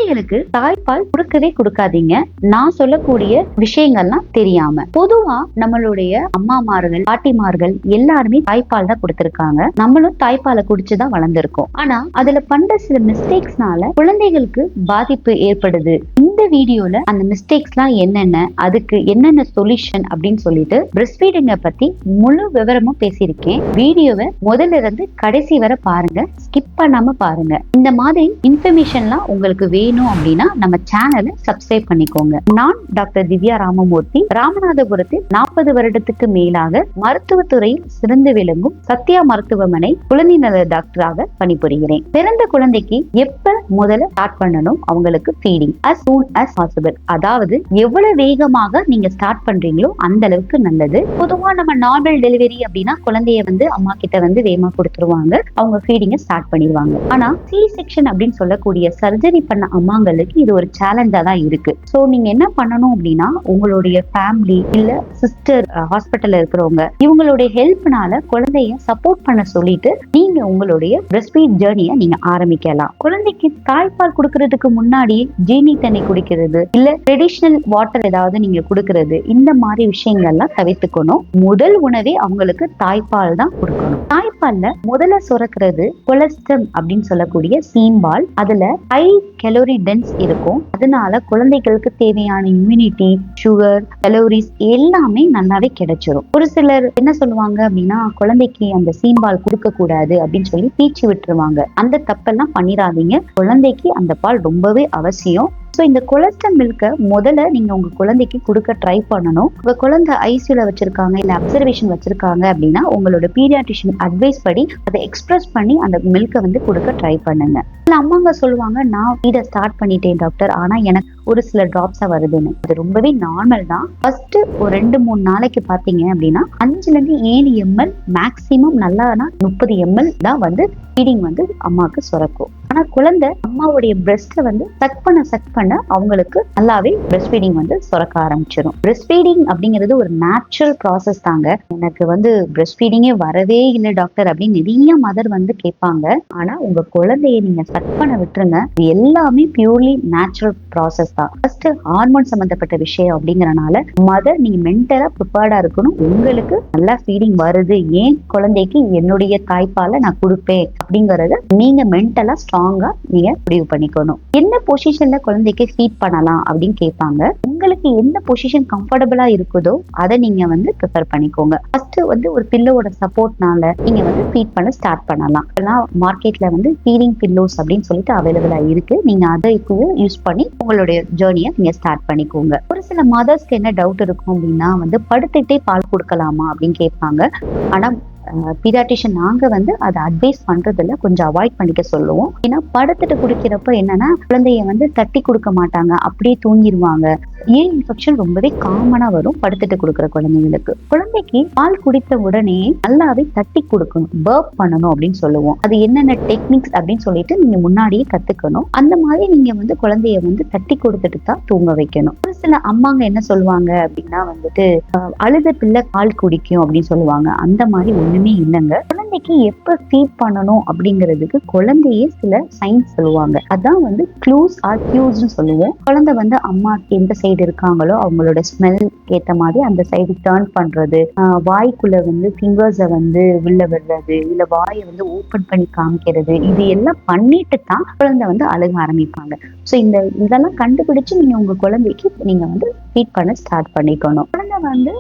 குழந்தைகளுக்கு தாய்ப்பால் கொடுக்கவே கொடுக்காதீங்க. நான் சொல்லக்கூடிய விஷயங்கள்லாம் தெரியாம. பொதுவா நம்மளுடைய அம்மாமார்கள், பாட்டிமார்கள் எல்லாருமே தாய்ப்பால் தான் கொடுத்திருக்காங்க. நம்மளும் தாய்ப்பாலை குடிச்சுதான் வளர்ந்திருக்கோம். ஆனா அதுல பண்ற சில மிஸ்டேக்ஸ்னால குழந்தைகளுக்கு பாதிப்பு ஏற்படுது. இந்த வீடியோல அந்த மிஸ்டேக்ஸ்லாம் என்னென்ன, அதுக்கு என்னென்ன சொல்யூஷன் அப்படின்னு சொல்லிட்டு பிரஸ்ட் ஃபீடிங்க பத்தி முழு விவரமும் பேசியிருக்கேன். வீடியோவை முதல்ல இருந்து கடைசி வரை பாருங்க, ஸ்கிப் பண்ணாம பாருங்க. இந்த மாதிரி இன்ஃபர்மேஷன்லாம் உங்களுக்கு வேணும் அப்படின்னா நம்ம சேனலை சப்ஸ்கிரைப் பண்ணிக்கோங்க. நான் டாக்டர் திவ்யா ராமமூர்த்தி, ராமநாதபுரத்தில் 40 வருடத்துக்கு மேலாக மருத்துவத்துறையில் சிறந்து விளங்கும் சத்யா மருத்துவமனை குழந்தை நல டாக்டராக பணிபுரிகிறேன். பிறந்த குழந்தைக்கு எப்ப முதல்ல ஸ்டார்ட் பண்ணணும் அவங்களுக்கு feeding as soon as possible. அதாவது எவ்வளவு வேகமாக நீங்க ஸ்டார்ட் பண்றீங்களோ அந்த அளவுக்கு நல்லது. பொதுவா நம்ம நார்மல் டெலிவரி அப்படின்னா குழந்தைய அம்மா கிட்ட வேகமா கொடுத்துருவாங்க, அவங்க ஃபீடிங்க ஸ்டார்ட் பண்ணிடுவாங்க. ஆனா சி செக்ஷன் அப்படின்னு சொல்லக்கூடிய சர்ஜரி பண்ண அம்மாங்களுக்கு இது ஒரு சேலஞ்சா தான் இருக்கு. சோ நீங்க என்ன பண்ணணும் அப்படின்னா உங்களுடைய ஃபேமிலி இல்ல சிஸ்டர் ஹாஸ்பிட்டல்ல இருக்கிறவங்க இவங்களுடைய ஹெல்ப்னால குழந்தைய சப்போர்ட் பண்ண சொல்லிட்டு நீங்க உங்களுடைய பிரஸ்ட் ஃபீட் ஜர்னியை நீங்க ஆரம்பிக்கலாம். குழந்தைக்கு தாய்ப்பால் கொடுக்கறதுக்கு முன்னாடி ஜீனி தண்ணி குடிக்கிறது இல்ல ட்ரெடிஷனல் வாட்டர் ஏதாவது நீங்க கொடுக்கறது, இந்த மாதிரி விஷயங்கள்லாம் தவிர்த்துக்கணும். முதல் உணவே அவங்களுக்கு தாய்ப்பால் தான் கொடுக்கணும். தாய்ப்பால்ல முதல்ல சுரக்கிறது கொலஸ்ட்ரம் அப்படின்னு சொல்லக்கூடிய சீம்பால். அதுல ஹை கலோரி டென்ஸ் இருக்கும். அதனால குழந்தைகளுக்கு தேவையான இம்யூனிட்டி, சுகர், கலோரிஸ் எல்லாமே நல்லாவே கிடைச்சிரும். ஒரு சிலர் என்ன சொல்லுவாங்க அப்படின்னா குழந்தைக்கு அந்த சீம்பால் கொடுக்க கூடாது அப்படின்னு சொல்லி பீச்சு விட்டுருவாங்க. அந்த தப்பெல்லாம் பண்ணிடாதீங்க. குழந்தைக்கு அந்த பால் ரொம்பவே அவசியம். ஸோ இந்த கொலஸ்ட்ரம் மில்கை முதல்ல நீங்க உங்க குழந்தைக்கு கொடுக்க ட்ரை பண்ணணும். உங்க குழந்தை ஐசியூல வச்சிருக்காங்க இல்ல அப்சர்வேஷன் வச்சிருக்காங்க அப்படின்னா உங்களோட பீடியாட்ரிஷியன் அட்வைஸ் படி அதை எக்ஸ்பிரஸ் பண்ணி அந்த மில்கை கொடுக்க ட்ரை பண்ணுங்க. இல்ல அம்மாங்க சொல்லுவாங்க நான் ஃபீட ஸ்டார்ட் பண்ணிட்டேன் டாக்டர், ஆனா எனக்கு ஒரு சில டிராப்ஸா வருதுன்னு. அது ரொம்பவே நார்மல் தான். ஃபர்ஸ்ட் ஒரு 2-3 நாளைக்கு பாத்தீங்க அப்படின்னா 5-7 ml மேக்சிமம் நல்லானா 30 ml தான் ஃபீடிங் அம்மாவுக்கு சுரக்கும். ஆனா குழந்தை அம்மாவுடைய பிரஸ்ட சக் பண்ண அவங்களுக்கு நல்லாவே பிரஸ்ட் ஃபீடிங் சுரக்க ஆரம்பிச்சிடும். பிரஸ்ட் ஃபீடிங் அப்படிங்கிறது ஒரு நேச்சுரல் ப்ராசஸ் தாங்க. எனக்கு பிரஸ்ட் ஃபீடிங்கே வரவே இல்லை டாக்டர் அப்படின்னு நிறைய மதர் கேட்பாங்க. ஆனா உங்க குழந்தைய நீங்க சக் பண்ண விட்டுருங்க. இது எல்லாமே பியூர்லி நேச்சுரல் ப்ராசஸ் தான். ஃபர்ஸ்ட் ஹார்மோன் சம்பந்தப்பட்ட விஷயம் அப்படிங்கறனால மதர் நீங்க மென்டலா ப்ரிப்பேர்டா இருக்கணும். உங்களுக்கு நல்லா ஃபீடிங் வருது, ஏன் குழந்தைக்கு என்னுடைய தாய்ப்பாலை நான் கொடுப்பேன் அப்படிங்கறத நீங்க மென்டலா ஸ்ட்ராங்கா நீங்க முடிவு பண்ணிக்கணும். என்ன பொசிஷன்ல குழந்தைக்கு ஃபீட் பண்ணலாம் அப்படின்னு கேட்பாங்க. உங்களுக்கு என்ன பொசிஷன் கம்ஃபர்டபுளா இருக்குதோ அதை நீங்க ப்ரிப்பேர் பண்ணிக்கோங்க. ஃபர்ஸ்ட் ஒரு பில்லோட சப்போர்ட்னால நீங்க ஃபீட் பண்ண ஸ்டார்ட் பண்ணலாம். மார்க்கெட்ல ஃபீடிங் பில்லோஸ் அப்படின்னு சொல்லிட்டு அவைலபிளா இருக்கு. நீங்க அதை இப்போ யூஸ் பண்ணி உங்களுடைய ஜேர்னியை நீங்க ஸ்டார்ட் பண்ணிக்கோங்க. ஒரு சில மதர்ஸ்க்கு என்ன டவுட் இருக்கும் அப்படின்னா படுத்துட்டே பால் கொடுக்கலாமா அப்படின்னு கேட்பாங்க. ஆனா பீடியாட்ரிஷியன் நாங்க அதை அட்வைஸ் பண்றதுல கொஞ்சம் அவாய்ட் பண்ணிக்க சொல்லுவோம். ஏன்னா படுத்துட்டு குடிக்கிறப்ப என்னன்னா குழந்தைய தட்டி கொடுக்க மாட்டாங்க, அப்படியே தூங்கிடுவாங்க. ஏன் இன்ஃபெக்ஷன் ரொம்பவே காமனா வரும் படுத்துட்டு கொடுக்குற குழந்தைங்களுக்கு. குழந்தைக்கு பால் குடித்த உடனே நல்லாவே தட்டி கொடுக்கணும், பர்ப் பண்ணணும் அப்படின்னு சொல்லுவோம். அது என்னென்ன டெக்னிக்ஸ் அப்படின்னு சொல்லிட்டு நீங்க முன்னாடியே கத்துக்கணும். அந்த மாதிரி நீங்க குழந்தைய தட்டி கொடுத்துட்டு தான் தூங்க வைக்கணும். ஒரு சில அம்மாங்க என்ன சொல்லுவாங்க அப்படின்னா அழுத பிள்ளை பால் குடிக்கும் அப்படின்னு சொல்லுவாங்க. அந்த மாதிரி ஒண்ணுமே இல்லைங்க. குழந்தைக்கு எப்ப ஃபீட் பண்ணணும் அப்படிங்கிறதுக்கு குழந்தையே சில சைன்ஸ் சொல்லுவாங்க. அதான் க்ளூஸ் ஆர் கியூஸ்ன்னு சொல்லுவோம். குழந்தை அம்மா எந்த சைடு இருக்காங்களோ அவங்களோட ஸ்மெல் ஏத்த மாதிரி அந்த சைடு டர்ன் பண்றது, வாய்க்குள்ள ஃபிங்கர்ஸை உள்ள விடுறது, இல்ல வாயை ஓபன் பண்ணி காமிக்கிறது, இது எல்லாம் பண்ணிட்டு தான் குழந்தை அழுக ஆரம்பிப்பாங்க. ஸோ இதெல்லாம் கண்டுபிடிச்சு நீங்க உங்க குழந்தைக்கு நீங்க ஃபீட் பண்ண ஸ்டார்ட் பண்ணிக்கணும். குழந்தை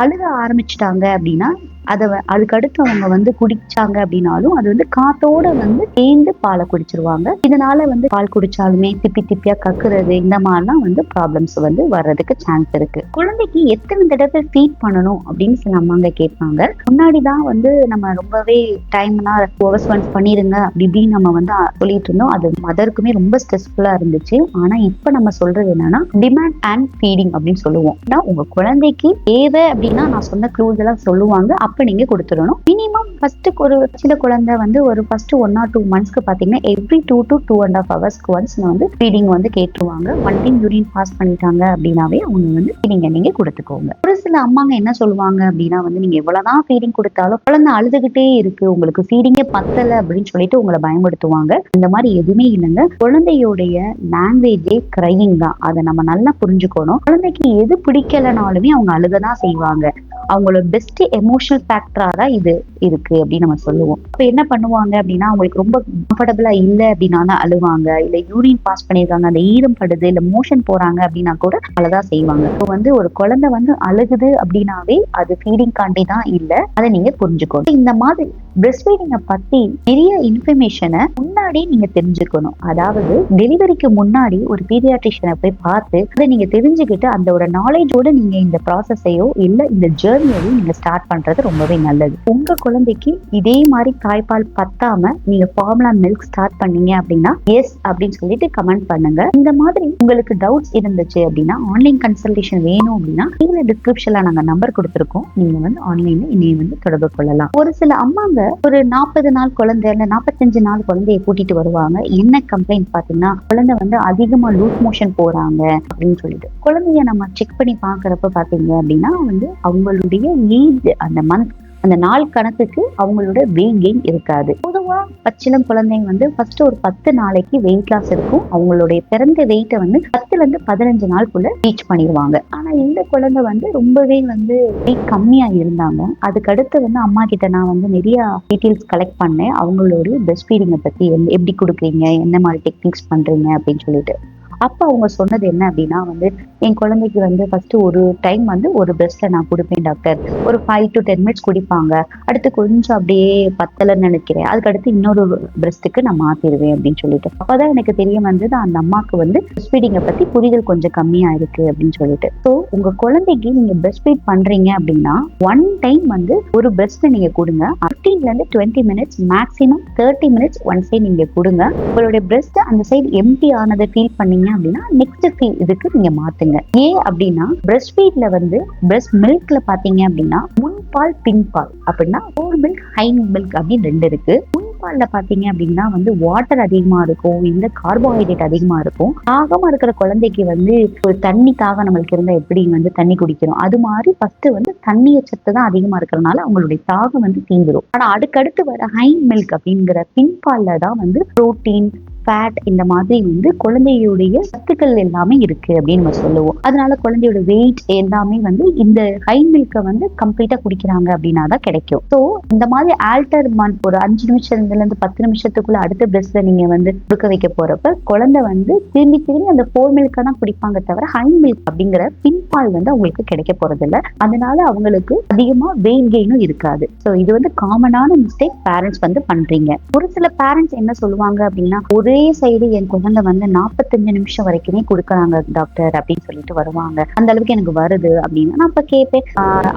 அழுக ஆரம்பிச்சுட்டாங்க அப்படின்னா அதுக்கு அடுத்து அவங்க குடிச்சாங்க அப்படின்னாலும் அது காத்தோட சேர்ந்து பாலை குடிச்சிருவாங்க. இதனால பால் குடிச்சாலுமே திப்பி திப்பியா கக்குறது, இந்த மாதிரிலாம் ப்ராப்ளம்ஸ் வர்றதுக்கு சான்ஸ் இருக்கு. குழந்தைக்கு எத்தனை தடவை ஃபீட் பண்ணணும் அப்படின்னு சில அம்மாங்க கேட்பாங்க. முன்னாடிதான் நம்ம ரொம்பவே டைம்னா ஹவர்ஸ் ஒன்ஸ் பண்ணிருங்க அப்படி இப்படின்னு நம்ம சொல்லிட்டு இருந்தோம். அது மதருக்குமே ரொம்ப ஸ்ட்ரெஸ்ஃபுல்லா இருந்துச்சு. ஆனா இப்ப நம்ம சொல்றது என்னன்னா டிமாண்ட் அண்ட் ஃபீடிங் அப்படின்னு சொல்லுவோம். உங்க குழந்தைக்கு தேவை அப்படின்னா நான் சொன்ன க்ளூஸ் எல்லாம் சொல்லுவாங்க. அப்ப நீங்க கொடுத்துடணும். மினிமம் ஃபர்ஸ்ட் ஒரு சில குழந்தை வந்து ஒரு ஃபர்ஸ்ட் 1 or 2 months பாத்தீங்கன்னா எவ்ரி 2 to 2.5 hours ஒன்ஸ் வந்து ஃபீடிங் வந்து கேட்டுருவாங்க. ஒன் டைம் யூரின் பாஸ் பண்ணிட்டாங்க அப்படின்னாவே அவங்க வந்து ஃபீடிங்க நீங்க கொடுத்துக்கோங்க. ஒரு சில அம்மாங்க என்ன சொல்லுவாங்க அப்படின்னா வந்து நீங்க எவ்வளவுதான் ஃபீடிங் கொடுத்தாலும் குழந்தை அழுதுகிட்டே இருக்கு, உங்களுக்கு ஃபீடிங்கே பத்தல அப்படின்னு சொல்லிட்டு உங்களை பயன்படுத்துவாங்க. இந்த மாதிரி எதுவுமே இல்லைங்க. குழந்தையோடைய லாங்குவேஜே கிரையிங் தான். அதை நம்ம நல்லா புரிஞ்சுக்கணும். குழந்தைக்கு எது பிடிக்கலனாலுமே அவங்க அழுகதான் செய்வாங்க. அவங்களோட பெஸ்ட் எமோஷனல் ஃபேக்டரா தான் இது இருக்கு அப்படின்னு நம்ம சொல்லுவோம். அப்ப என்ன பண்ணுவாங்க அப்படின்னா அவங்களுக்கு ரொம்ப கம்ஃபர்டபுளா இல்ல அப்படின்னா தான் அழுவாங்க. இல்ல யூரின் பாஸ் பண்ணிருக்காங்க, அந்த ஈரம் படுது, இல்ல மோஷன் போறாங்க அப்படின்னா கூட அழதான் செய்வாங்க. இப்போ வந்து ஒரு குழந்தை வந்து அழுகுது அப்படின்னாவே அது ஃபீடிங் காண்டி தான் இல்ல, அதை நீங்க புரிஞ்சுக்கணும். இந்த மாதிரி பிரெஸ்ட் ஃபீடிங்கை பத்தி நிறைய இன்ஃபர்மேஷனை முன்னாடி நீங்க தெரிஞ்சுக்கணும். அதாவது டெலிவரிக்கு முன்னாடி ஒரு பீடியாட்ரிஷியனை போய் பார்த்து அதை நீங்க தெரிஞ்சுக்கிட்டு அந்த நாலேஜோட நீங்க இந்த ப்ராசஸையோ இல்ல இந்த ஜேர்னியையும் நீங்க ஸ்டார்ட் பண்றது ரொம்பவே நல்லது. உங்க குழந்தைக்கு இதே மாதிரி தாய்ப்பால் பத்தாம நீங்க ஃபார்முலா மில்க் ஸ்டார்ட் பண்ணீங்க அப்படின்னா எஸ் அப்படின்னு சொல்லிட்டு கமெண்ட் பண்ணுங்க. இந்த மாதிரி உங்களுக்கு டவுட்ஸ் இருந்துச்சு அப்படின்னா ஆன்லைன் கன்சல்டேஷன் வேணும் அப்படின்னா கீழே டிஸ்கிரிப்ஷன்ல நாங்க நம்பர் கொடுத்துருக்கோம். நீங்க வந்து ஆன்லைன்ல என்னைய வந்து தொடர்பு கொள்ளலாம். ஒரு சில அம்மாங்க ஒரு 40 நாள் குழந்தை இல்ல 45 நாள் குழந்தைய கூட்டிட்டு வருவாங்க. என்ன கம்ப்ளைண்ட் பாத்தீங்கன்னா குழந்தை வந்து அதிகமா லூஸ் மோஷன் போறாங்க அப்படின்னு சொல்லிட்டு குழந்தைய நம்ம செக் பண்ணி பாக்குறப்ப பாத்தீங்க அப்படின்னா வந்து அவங்களுடைய ஏஜ் அந்த மந்த் அந்த நாள் கணக்குக்கு அவங்களோட வெயிட் கெயின் இருக்காது. பொதுவா பச்சிளம் குழந்தைங்க வந்து ஃபர்ஸ்ட் ஒரு 10 நாளைக்கு வெயிட் லாஸ் இருக்கும். அவங்களுடைய பிறந்த வெயிட்டை வந்து 10ல இருந்து 15 நாளுக்குள்ள ரீச் பண்ணிடுவாங்க. ஆனா இந்த குழந்தை வந்து ரொம்பவே வந்து வெயிட் கம்மியா இருந்தாங்க. அதுக்கு அடுத்து வந்து அம்மா கிட்ட நான் வந்து நிறைய டீட்டெயில்ஸ் கலெக்ட் பண்ணேன். அவங்களுடைய பிரெஸ்ட் ஃபீடிங்கை பத்தி எப்படி கொடுக்குறீங்க, என்ன மாதிரி டெக்னிக்ஸ் பண்றீங்க அப்படின்னு சொல்லிட்டு. அப்ப அவங்க சொன்னது என்ன அப்படின்னா வந்து என் குழந்தைக்கு வந்து ஃபர்ஸ்ட் ஒரு டைம் வந்து ஒரு பிரெஸ்ட்ல நான் கொடுப்பேன் டாக்டர், ஒரு 5 to 10 minutes குடிப்பாங்க, அடுத்து கொஞ்சம் அப்படியே பத்தலன்னு நினைக்கிறேன், அதுக்கு அடுத்து இன்னொரு பிரெஸ்ட்டுக்கு நான் மாத்திடுவேன் அப்படின்னு சொல்லிட்டு. அப்பதான் எனக்கு தெரிய வந்தது அந்த அம்மாக்கு வந்து பிரெஸ்ட் ஃபீடிங்கை பத்தி புரிதல் கொஞ்சம் கம்மியா இருக்கு அப்படின்னு சொல்லிட்டு. ஸோ உங்க குழந்தைக்கு நீங்க பிரெஸ்ட் ஃபீட் பண்றீங்க அப்படின்னா ஒன் டைம் வந்து ஒரு பிரெஸ்ட் நீங்க கொடுங்க. 15ல இருந்து 20 minutes மேக்ஸிமம் 30 minutes ஒன்ஸே நீங்க கொடுங்க. உங்களுடைய பிரெஸ்ட் அந்த சைடு எம்டி ஆனதை ஃபீல் பண்ணீங்க அப்படின்னா நெக்ஸ்ட் இதுக்கு நீங்க மாத்துங்க. ஏன் அப்படின்னா பிரெஸ்ட் ஃபீட்ல வந்து பிரெஸ்ட் மில்க்ல பாத்தீங்க அப்படின்னா முன்பால் பின்பால் அப்படின்னா ஹோல் மில்க் ஹை மில்க் அப்படின்னு 2 இருக்கு. முன்பால்ல பாத்தீங்க அப்படின்னா வந்து வாட்டர் அதிகமா இருக்கும், இந்த கார்போஹைட்ரேட் அதிகமா இருக்கும். தாகமா இருக்கிற குழந்தைக்கு வந்து ஒரு தண்ணி தாகம் நம்மளுக்கு இருந்தா எப்படி வந்து தண்ணி குடிக்கிறோம், அது மாதிரி ஃபர்ஸ்ட் வந்து தண்ணிய சத்து தான் அதிகமா இருக்கிறதுனால அவங்களுடைய தாகம் வந்து தீந்துரும். ஆனா அடுக்கடுத்து வர ஹை மில்க் அப்படிங்கிற பின்பால்ல தான் வந்து புரோட்டீன் ஃபேட் இந்த மாதிரி வந்து குழந்தையுடைய சத்துக்கள் எல்லாமே இருக்கு அப்படின்னு நம்ம சொல்லுவோம். அதனால குழந்தையோட வெயிட் எல்லாமே வந்து இந்த ஹை மில்கை வந்து கம்ப்ளீட்டா குடிக்கிறாங்க அப்படின்னா தான் கிடைக்கும். ஸோ இந்த மாதிரி ஆல்டர் மந்த் ஒரு 5 நிமிஷத்துல இருந்து 10 நிமிஷத்துக்குள்ள அடுத்த பிரெஸ்ட்ல நீங்க வந்து கொடுக்க வைக்க போறப்ப குழந்தை வந்து திரும்பி அந்த 4 மில்கை தான் குடிப்பாங்க தவிர ஹை மில்க் அப்படிங்கிற பின்பால் வந்து அவங்களுக்கு கிடைக்க போறது இல்லை. அதனால அவங்களுக்கு அதிகமா வெயிட் கெயினும் இருக்காது. ஸோ இது வந்து காமனான மிஸ்டேக் பேரண்ட்ஸ் வந்து பண்றீங்க. ஒரு சில பேரண்ட்ஸ் என்ன சொல்லுவாங்க அப்படின்னா ஒரே சைடு என் குழந்தை வந்து 45 நிமிஷம் வரைக்குமே கொடுக்குறாங்க டாக்டர் அப்படின்னு சொல்லிட்டு வருவாங்க, அந்த அளவுக்கு எனக்கு வருது அப்படின்னா நான் இப்ப கேட்பேன்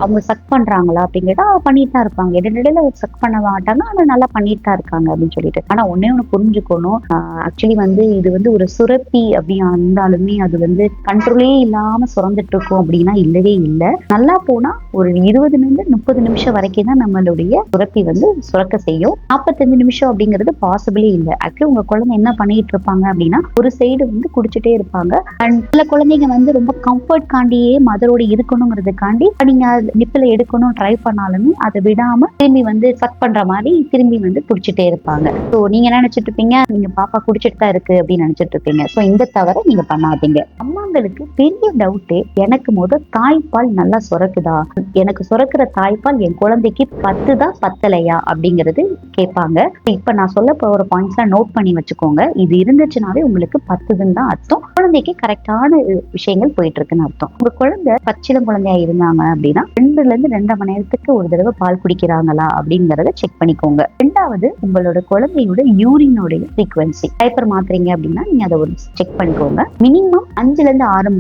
அவங்க சக் பண்றாங்களா அப்படின்னு கேட்டா பண்ணிட்டு தான் இருப்பாங்க. இடையில சக் பண்ண மாட்டாங்க, ஆனா நல்லா பண்ணிட்டு தான் இருக்காங்க அப்படின்னு சொல்லிட்டு. ஆனா ஒன்னே ஒண்ணு புரிஞ்சுக்கணும், ஆக்சுவலி வந்து இது வந்து ஒரு சுரப்பி அப்படின்னு இருந்தாலுமே அது வந்து கண்ட்ரோலே இல்லாம சுரந்துட்டு இருக்கும் அப்படின்னா இல்லவே இல்லை. நல்லா போனா ஒரு 20 நிமிடம் 30 நிமிஷம் வரைக்கும் தான் நம்மளுடைய சுரப்பி வந்து சுரக்க செய்யும். 45 நிமிஷம் அப்படிங்கிறது பாசிபிளே இல்லை. ஆக்சுவலி உங்க குழந்தை என்ன பண்ணிட்டு இருப்பாங்க அப்படின்னா ஒரு சைடு வந்து குடிச்சுட்டே இருப்பாங்க. அண்ட் சில குழந்தைங்க வந்து ரொம்ப கம்ஃபர்ட் காண்டியே மதரோட இருக்கணுங்கிறதுக்காண்டி நீங்க நிப்பில எடுக்கணும் ட்ரை பண்ணாலுமே அதை விடாம திரும்பி வந்து சக் பண்ற மாதிரி திரும்பி வந்து குடிச்சுட்டே இருப்பாங்க. ஸோ நீங்க என்ன நினைச்சிட்டு இருப்பீங்க, நீங்க பாப்பா குடிச்சிட்டு தான் இருக்கு அப்படின்னு நினைச்சிட்டு இருப்பீங்க. ஸோ இந்த தவிர நீங்க பண்ணாதீங்க. அம்மாங்களுக்கு பெரிய டவுட்டே எனக்கு தாய்ப்பால் நல்லா சுரக்குதா, எனக்கு சுரக்கிற தாய்ப்பால் என் குழந்தைக்கு பத்துதா பத்தலையா அப்படிங்கிறது கேட்பாங்க. இப்ப நான் சொல்ல போற பாயிண்ட்ஸ் நோட் பண்ணி வச்சுக்கோங்க. இது இருந்துச்சுனாவே உங்களுக்கு 10ன்னு தான் அர்த்தம், குழந்தைக்கு கரெக்டான விஷயங்கள் போயிட்டு இருக்குன்னு அர்த்தம். உங்க குழந்தை பச்சிளம் குழந்தையா இருந்தாங்க அப்படின்னா 2ல இருந்து 2.5 மணி நேரத்துக்கு ஒரு தடவை பால் குடிக்கிறாங்களா அப்படிங்கறத செக் பண்ணிக்கோங்க. 2வது உங்களோட குழந்தையோட யூரினோடைய ஃப்ரீக்வன்சி, டைப்பர் மாத்துறீங்க அப்படின்னா நீங்க அதை ஒரு செக் பண்ணிக்கோங்க. மினிமம் 5ல இருந்து 6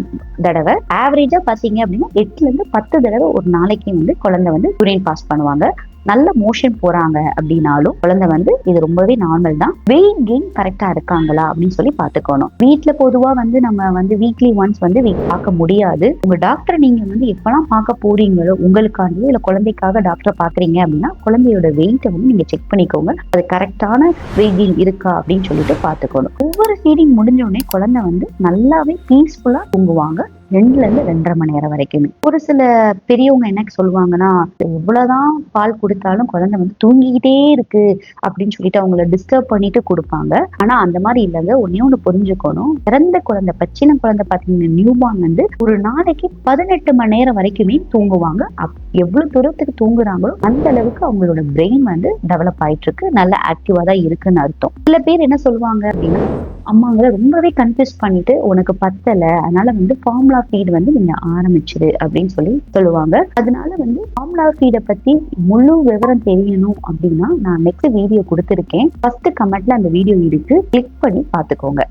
தடவை, ஆவரேஜா பாத்தீங்க அப்படின்னா 8ல இருந்து 10 தடவை ஒரு நாளைக்கு வந்து குழந்தை வந்து யூரின் பாஸ் பண்ணுவாங்க. நல்ல மோஷன் போறாங்க அப்படின்னாலும் குழந்தை வந்து இது ரொம்பவே நார்மல் தான். வெயிட் கெயின் கரெக்டா இருக்காங்களா அப்படின்னு சொல்லி பாத்துக்கணும். வீட்டுல பொதுவா வந்து நம்ம வந்து வீக்லி ஒன்ஸ் வந்து பார்க்க முடியாது. உங்க டாக்டர் நீங்க வந்து எப்பெல்லாம் பார்க்க போறீங்களோ உங்களுக்காண்டி இல்ல குழந்தைக்காக டாக்டர் பாக்குறீங்க அப்படின்னா குழந்தையோட வெயிட்டை வந்து நீங்க செக் பண்ணிக்கோங்க. அது கரெக்டான வெயிட் கெயின் இருக்கா அப்படின்னு சொல்லிட்டு பாத்துக்கணும். ஒவ்வொரு ஃபீடிங் முடிஞ்ச உடனே குழந்தை வந்து நல்லாவே பீஸ்ஃபுல்லா தூங்குவாங்க. 2ல இருந்து 2.5 மணி நேரம் வரைக்குமே. ஒரு சில பெரியவங்க என்ன சொல்லுவாங்கன்னா, எவ்வளவுதான் பால் கொடுத்தாலும் குழந்தை வந்து தூங்கிக்கிட்டே இருக்கு அப்படின்னு சொல்லிட்டு அவங்கள டிஸ்டர்ப் பண்ணிட்டு கொடுப்பாங்க. ஆனா அந்த மாதிரி இல்லைங்க. ஒன்னே ஒண்ணு புரிஞ்சுக்கணும். பிறந்த குழந்தை, பச்சின குழந்தை பாத்தீங்கன்னா நியூபார்ன் வந்து ஒரு நாளைக்கு 18 மணி நேரம் வரைக்குமே தூங்குவாங்க. எவ்வளவு தூரத்துக்கு தூங்குறாங்களோ அந்த அளவுக்கு அவங்களோட பிரெயின் வந்து டெவலப் ஆயிட்டு இருக்கு, நல்ல ஆக்டிவா தான் இருக்குன்னு அர்த்தம். சில பேர் என்ன சொல்லுவாங்க அப்படின்னா, அம்மாங்களை ரொம்பவே கன்ஃபியூஸ் பண்ணிட்டு உனக்கு பத்தல, அதனால வந்து ஃபார்முலா ஃபீட் வந்து நீங்க ஆரம்பிச்சிரு அப்படின்னு சொல்லி சொல்லுவாங்க. அதனால வந்து ஃபார்முலா ஃபீடை பத்தி முழு விவரம் தெரியணும் அப்படின்னா நான் நெக்ஸ்ட் வீடியோ கொடுத்துருக்கேன். ஃபர்ஸ்ட் கமெண்ட்ல அந்த வீடியோ இருக்கு, கிளிக் பண்ணி பாத்துக்கோங்க.